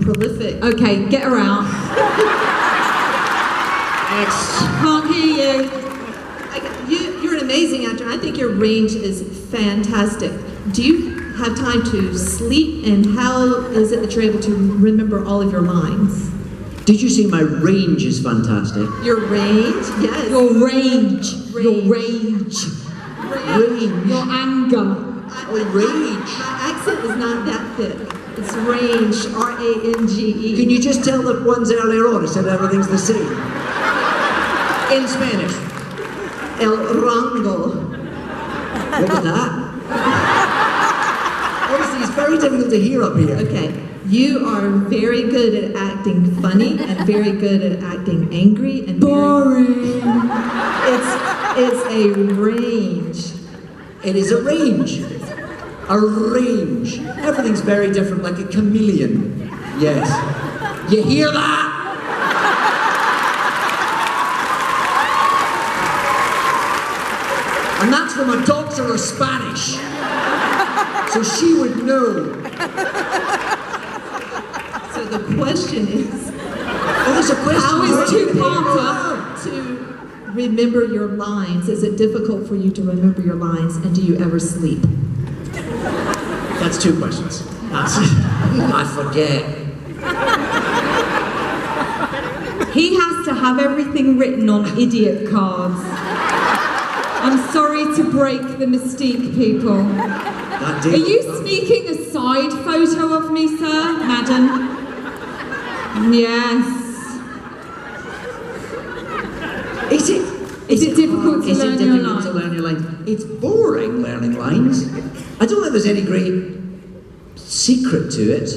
prolific. Okay, get her out. Can't hear you. You're an amazing actor. I think your range is fantastic. Do you have time to sleep, and how is it that you're able to remember all of your lines? Did you say my range is fantastic? Your range? Yes. Your range. Your range. Range. Your anger. Range. My accent is not that thick. It's range, R-A-N-G-E. Can you just tell the ones earlier on? I said everything's the same. In Spanish. El rango. What was that? Honestly, it's very difficult to hear up here. Okay. You are very good at acting funny and very good at acting angry and boring. It's a range. It is a range. A range. Everything's very different, like a chameleon. Yes. You hear that? And that's from a doctor of Spanish. So she would know. So the question is... Oh, there's a question. How is two-parter to remember your lines? Is it difficult for you to remember your lines, and do you ever sleep? That's two questions. I forget. He has to have everything written on idiot cards. I'm sorry to break the mystique, people. Are you sneaking a side photo of me, sir, madam? Yes. Is it difficult to learn your lines? To learn your lines? It's boring learning lines. I don't know if there's any great secret to it.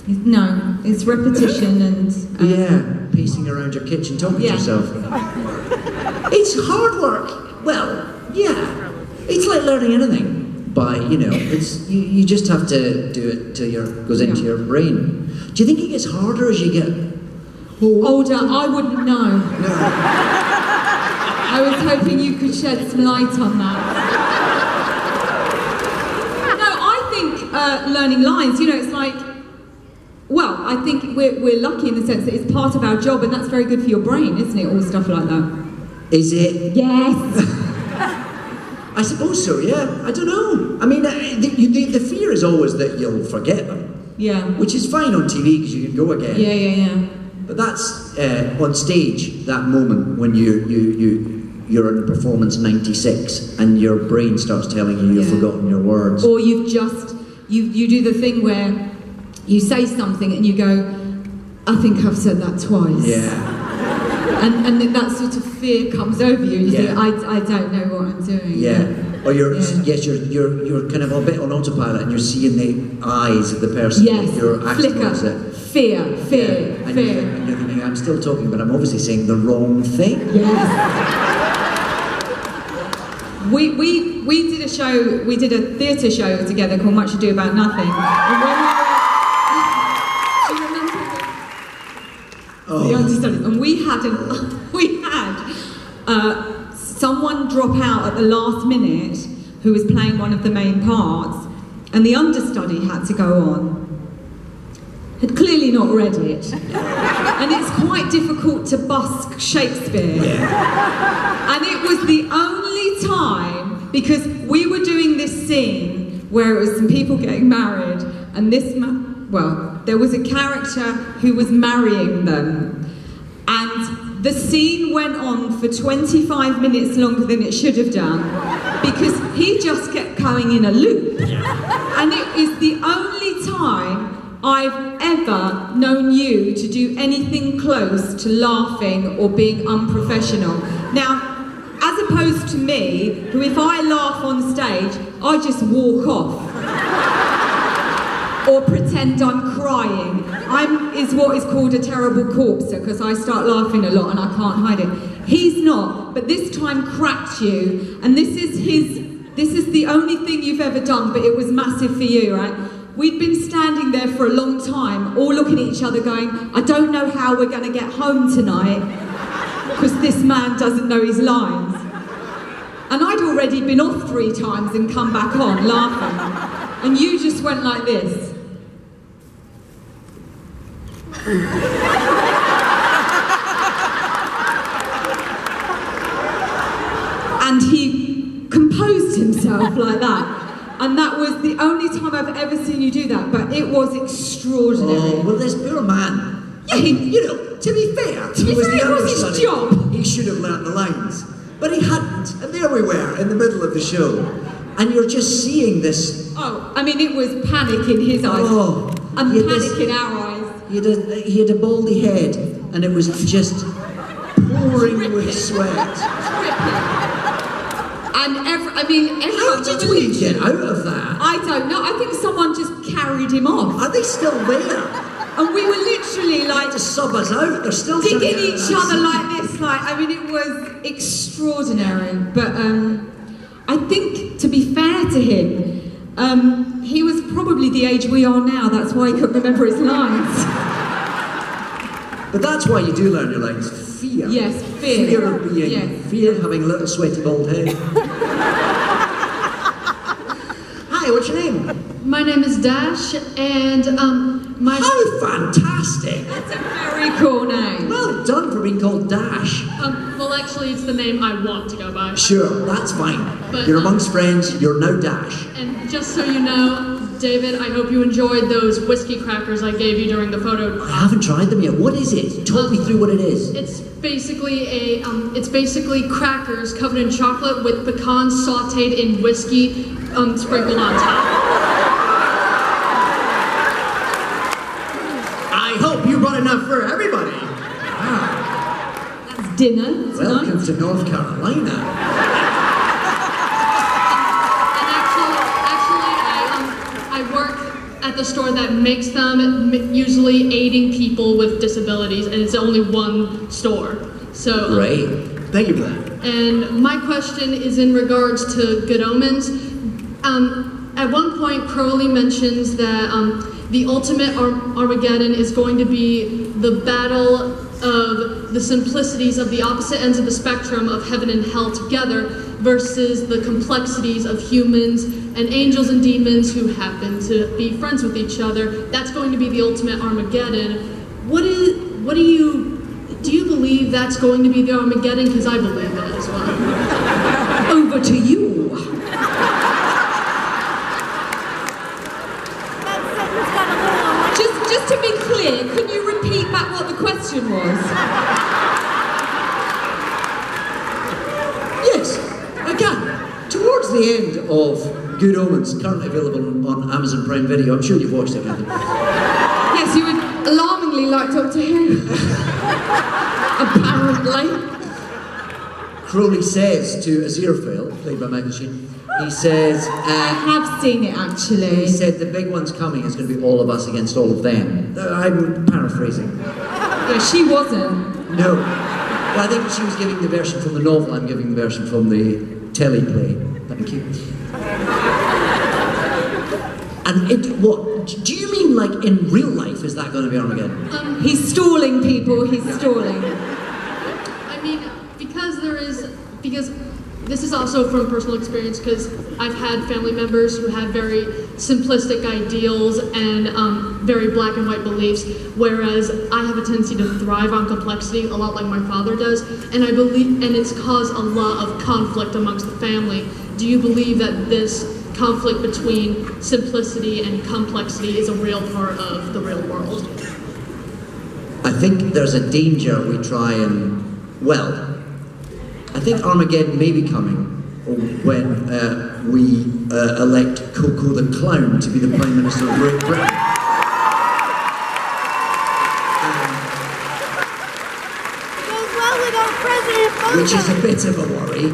No, it's repetition and... yeah, pacing around your kitchen, talking to yourself. It's hard work. Well, yeah. It's like learning anything. By, it's you just have to do it till it goes into your brain. Do you think it gets harder as you get older? I wouldn't know. No. I was hoping you could shed some light on that. No, I think learning lines, it's like, well, I think we're lucky in the sense that it's part of our job, and that's very good for your brain, isn't it? All stuff like that. Is it? Yes. I suppose so, yeah. I don't know. I mean, the fear is always that you'll forget them. Yeah. Which is fine on TV because you can go again. Yeah. But that's on stage, that moment when you're in performance 96 and your brain starts telling you you've forgotten your words. Or you've just, you do the thing where you say something and you go, I think I've said that twice. Yeah. And then that sort of fear comes over you and you think, I don't know what I'm doing. Yeah. Or you're kind of a bit on autopilot and you're seeing the eyes of the person that you're acting opposite. Fear. And you're thinking, I'm still talking, but I'm obviously saying the wrong thing. Yes. We did a show, we did a theatre show together called Much Ado About Nothing. And when we were, do you remember the understudies? And we had someone drop out at the last minute who was playing one of the main parts, and the understudy had to go on. Had clearly not read it. And it's quite difficult to busk Shakespeare. Yeah. And it was the only time, because we were doing this scene where it was some people getting married, and there was a character who was marrying them. And the scene went on for 25 minutes longer than it should have done, because he just kept going in a loop. And it is the only time I've ever known you to do anything close to laughing or being unprofessional. Now, as opposed to me, who if I laugh on stage, I just walk off. Or pretend I'm crying. Is what is called a terrible corpser, because I start laughing a lot and I can't hide it. He's not, but this time cracked you, and this is the only thing you've ever done, but it was massive for you, right? We'd been standing there for a long time, all looking at each other going, I don't know how we're going to get home tonight, because this man doesn't know his lines. And I'd already been off 3 times and come back on, laughing. And you just went like this. And he composed himself like that. And that was the only time I've ever seen you do that, but it was extraordinary. Oh, well, this poor man. Yeah, I mean, you know, to be fair, To be fair, it was his understudy. job. He should have learnt the lines. But he hadn't. And there we were, in the middle of the show. And you're just seeing this. Oh, I mean, it was panic in his eyes. Oh. And he had panic this- in our eyes. He had a baldy head, and it was just pouring with sweat. And How everyone did we get out of that? I don't know. I think someone just carried him off. Are they still there? And we were literally like To sub us out, they're still trying to digging get each us. other like this. It was extraordinary. But I think, to be fair to him, he was probably the age we are now. That's why he couldn't remember his lines. But that's why you do learn your lines. Fear. Yes, fear. Fear of being, Yes. fear of having a little sweaty bald head. Hi, what's your name? My name is Dash, and my How fantastic! That's a very cool name. Well done for being called Dash. well, actually, it's the name I want to go by. Sure, that's fine. But, You're amongst friends, you're now Dash. And just so you know, David, I hope you enjoyed those whiskey crackers I gave you during the photo. I haven't tried them yet. What is it? Talk me through what it is. It's basically crackers covered in chocolate with pecans sautéed in whiskey, sprinkled on top. I hope you brought enough for everybody. That's dinner tonight. Welcome to North Carolina. And actually, I work at the store that makes them, usually aiding people with disabilities, and it's only one store. So. Great. Thank you for that. And my question is in regards to Good Omens. At one point, Crowley mentions that the ultimate Armageddon is going to be the battle of the simplicities of the opposite ends of the spectrum of heaven and hell together versus the complexities of humans and angels and demons who happen to be friends with each other. That's going to be the ultimate Armageddon. Do you believe that's going to be the Armageddon? Because I believe that as well. Over to you. Just to be clear, can you repeat back what the question was? Yes, I can. Towards the end of Good Omens, currently available on Amazon Prime Video, I'm sure you've watched it, Kathy. Yes, you would alarmingly like Doctor Who. Apparently. Crowley says to Aziraphale, played by Michael Sheen, he says, I have seen it actually. he said the big one's coming, it's going to be all of us against all of them. I'm paraphrasing. Yeah, she wasn't. No. Well, I think she was giving the version from the novel, I'm giving the version from the teleplay. Thank you. And what? Do you mean like in real life is that going to be Armageddon? He's stalling people, he's stalling. I mean, because this is also from personal experience, because I've had family members who have very simplistic ideals and very black and white beliefs, whereas I have a tendency to thrive on complexity, a lot like my father does, and I believe, and it's caused a lot of conflict amongst the family. Do you believe that this conflict between simplicity and complexity is a real part of the real world? I think there's a danger we try and, well, I think Armageddon may be coming when we elect Coco the Clown to be the Prime Minister of Great Britain. Goes well with our president. Which is a bit of a worry,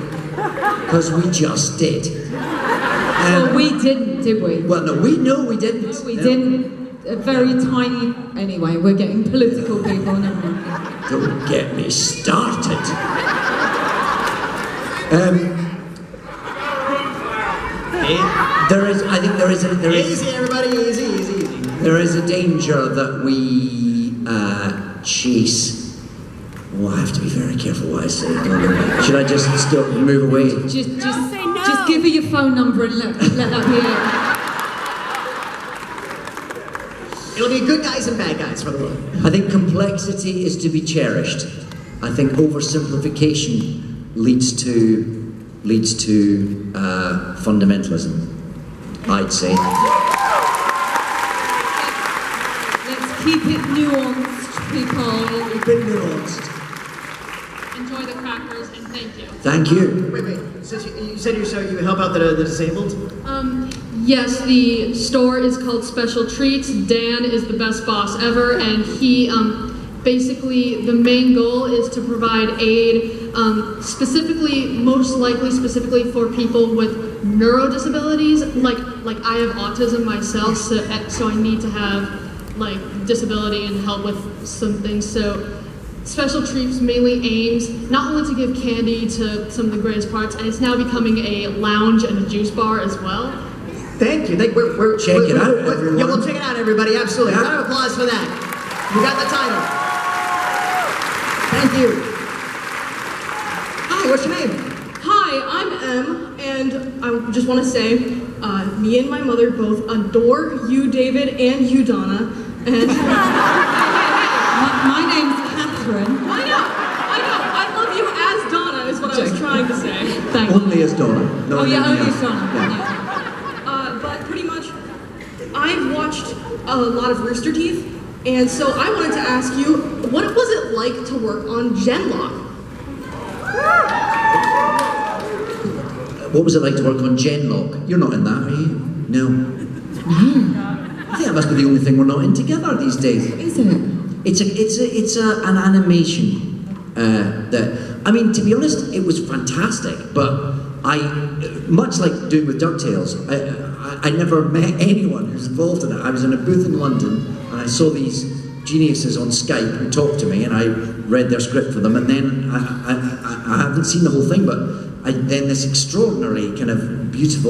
because we just did. Well, we didn't, did we? Well, no, we know we didn't. No, we didn't. A very tiny... Anyway, we're getting political people now. Don't get me started. Easy, everybody, easy. There is a danger that we chase. Oh, I have to be very careful what I say. Should I just still move away? Just give her your phone number and let that be it. It'll be good guys and bad guys for the world. I think complexity is to be cherished. I think oversimplification leads to fundamentalism, I'd say. Let's keep it nuanced, people. Keep it nuanced. Enjoy the crackers and thank you. Thank you. Wait. Since you said you help out the disabled? Yes, the store is called Special Treats. Dan is the best boss ever, and he basically the main goal is to provide aid, most likely specifically for people with neurodisabilities. Like I have autism myself, so I need to have like disability and help with some things. So Special Treats mainly aims not only to give candy to some of the greatest parts, and it's now becoming a lounge and a juice bar as well. Thank you. Check it out, everyone. Yeah, we'll check it out, everybody. Absolutely. Round of applause for that. You got the title. Thank you. Hi, what's your name? Hi, I'm Em, and I just want to say, me and my mother both adore you, David, and you, Donna. And My name's Catherine. I know. I love you as Donna, is what I was trying to say. Thank you. Only as Donna. No, Oh yeah, anything only else. Donna. Yeah. Yeah. But pretty much, I've watched a lot of Rooster Teeth, and so I wanted to ask you, what was it like to work on Genlock? What was it like to work on Genlock? You're not in that, are you? No. I think that must be the only thing we're not in together these days. Is it? It's an animation that, I mean, to be honest, it was fantastic, but much like doing with DuckTales, I never met anyone who's involved in it. I was in a booth in London, and I saw these geniuses on Skype who talked to me, and I read their script for them, and then I haven't seen the whole thing, but then this extraordinary kind of beautiful